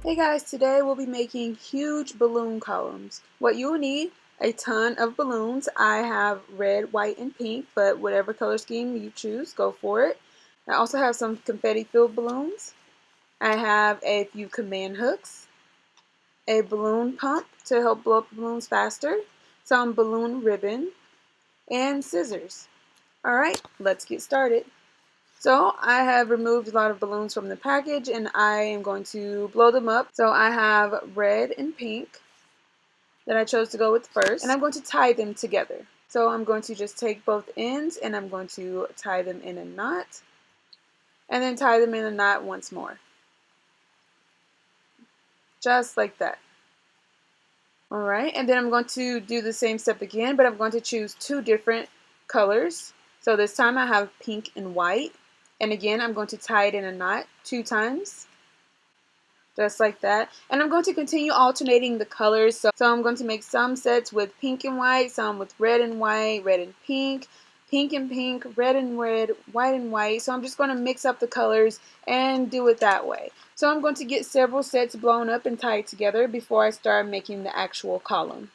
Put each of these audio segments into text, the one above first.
Hey guys, today we'll be making huge balloon columns. What you will need, a ton of balloons. I have red, white, and pink, but whatever color scheme you choose, go for it. I also have some confetti-filled balloons. I have a few command hooks, a balloon pump to help blow up balloons faster, some balloon ribbon, and scissors. Alright, let's get started. So I have removed a lot of balloons from the package and I am going to blow them up. So I have red and pink that I chose to go with first, and I'm going to tie them together. So I'm going to just take both ends and I'm going to tie them in a knot and then tie them in a knot once more. Just like that. Alright, and then I'm going to do the same step again, but I'm going to choose two different colors. So this time I have pink and white. And again, I'm going to tie it in a knot 2 times. Just like that. And I'm going to continue alternating the colors. So I'm going to make some sets with pink and white, some with red and white, red and pink and pink, red and red, white and white. So I'm just going to mix up the colors and do it that way. So I'm going to get several sets blown up and tied together before I start making the actual column.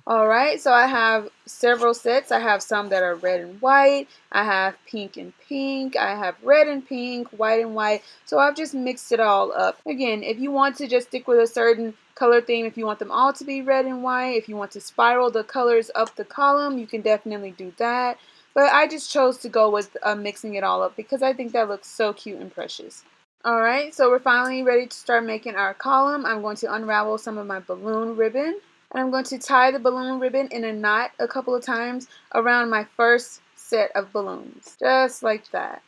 Alright, so I have several sets. I have some that are red and white. I have pink and pink. I have red and pink, white and white. So I've just mixed it all up. Again, if you want to just stick with a certain color theme, if you want them all to be red and white, if you want to spiral the colors up the column, you can definitely do that. But I just chose to go with mixing it all up because I think that looks so cute and precious. Alright, so we're finally ready to start making our column. I'm going to unravel some of my balloon ribbon. And I'm going to tie the balloon ribbon in a knot a couple of times around my first set of balloons. Just like that.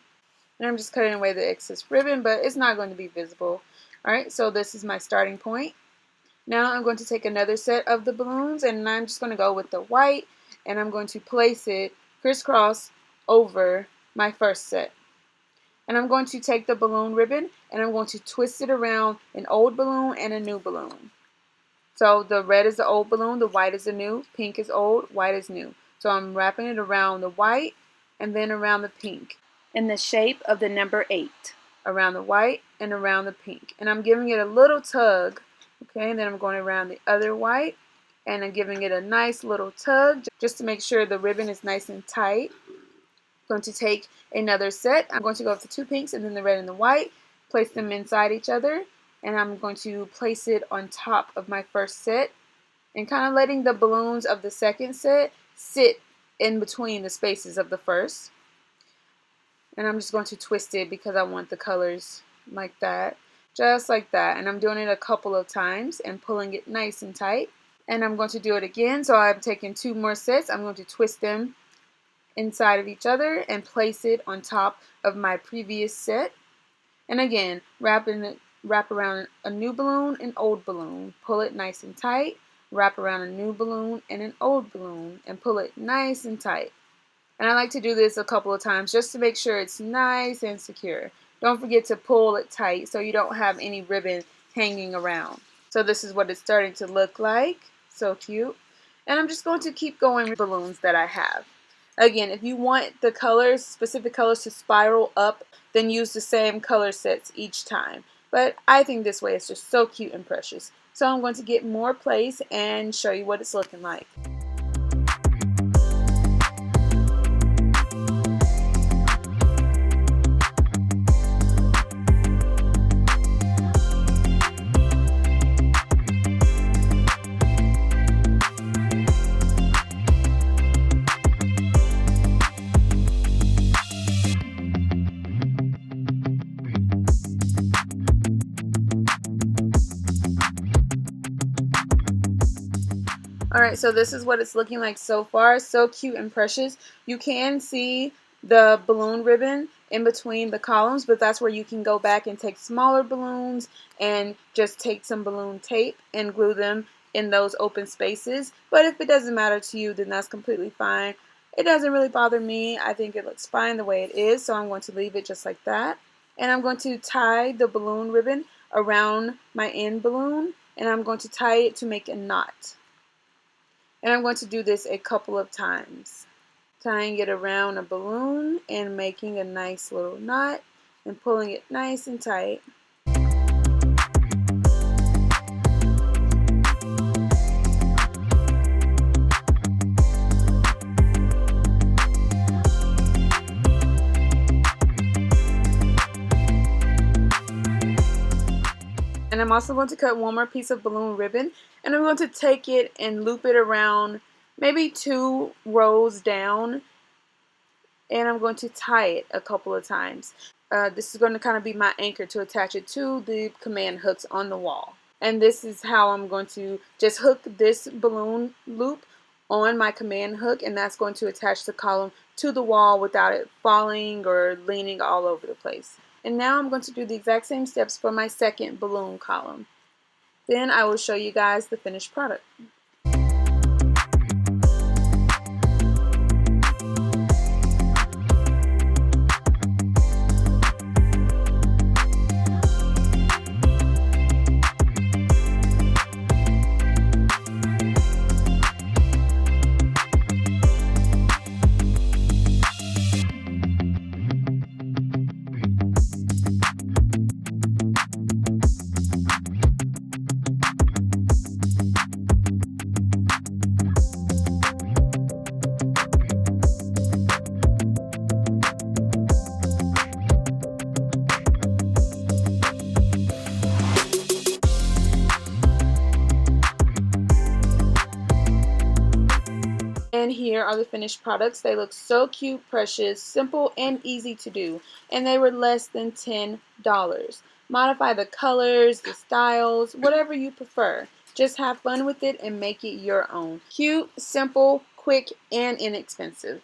And I'm just cutting away the excess ribbon, but it's not going to be visible. Alright, so this is my starting point. Now I'm going to take another set of the balloons and I'm just going to go with the white and I'm going to place it crisscross over my first set. And I'm going to take the balloon ribbon and I'm going to twist it around an old balloon and a new balloon. So the red is the old balloon, the white is the new, pink is old, white is new. So I'm wrapping it around the white and then around the pink in the shape of the number 8. Around the white and around the pink. And I'm giving it a little tug. Okay, and then I'm going around the other white and I'm giving it a nice little tug just to make sure the ribbon is nice and tight. I'm going to take another set. I'm going to go with the 2 pinks and then the red and the white, place them inside each other. And I'm going to place it on top of my first set and kind of letting the balloons of the second set sit in between the spaces of the first. And I'm just going to twist it because I want the colors like that, just like that. And I'm doing it a couple of times and pulling it nice and tight. And I'm going to do it again. So I'm taking 2 more sets. I'm going to twist them inside of each other and place it on top of my previous set. And again, wrap around a new balloon and old balloon. Pull it nice and tight. Wrap around a new balloon and an old balloon and pull it nice and tight. And I like to do this a couple of times just to make sure it's nice and secure. Don't forget to pull it tight so you don't have any ribbon hanging around. So this is what it's starting to look like. So cute. And I'm just going to keep going with balloons that I have. Again, if you want the colors, specific colors to spiral up, then use the same color sets each time. But I think this way is just so cute and precious. So I'm going to get more place and show you what it's looking like. Alright, so this is what it's looking like so far. So cute and precious. You can see the balloon ribbon in between the columns, but that's where you can go back and take smaller balloons and just take some balloon tape and glue them in those open spaces. But if it doesn't matter to you, then that's completely fine. It doesn't really bother me. I think it looks fine the way it is, so I'm going to leave it just like that. And I'm going to tie the balloon ribbon around my end balloon, and I'm going to tie it to make a knot. And I'm going to do this a couple of times, tying it around a balloon and making a nice little knot and pulling it nice and tight. And I'm also going to cut one more piece of balloon ribbon, and I'm going to take it and loop it around maybe 2 rows down, and I'm going to tie it a couple of times. This is going to kind of be my anchor to attach it to the command hooks on the wall. And this is how I'm going to just hook this balloon loop on my command hook, and that's going to attach the column to the wall without it falling or leaning all over the place. And now I'm going to do the exact same steps for my second balloon column. Then I will show you guys the finished product. And here are the finished products. They look so cute, precious, simple, and easy to do. And they were less than $10. Modify the colors, the styles, whatever you prefer. Just have fun with it and make it your own. Cute, simple, quick, and inexpensive.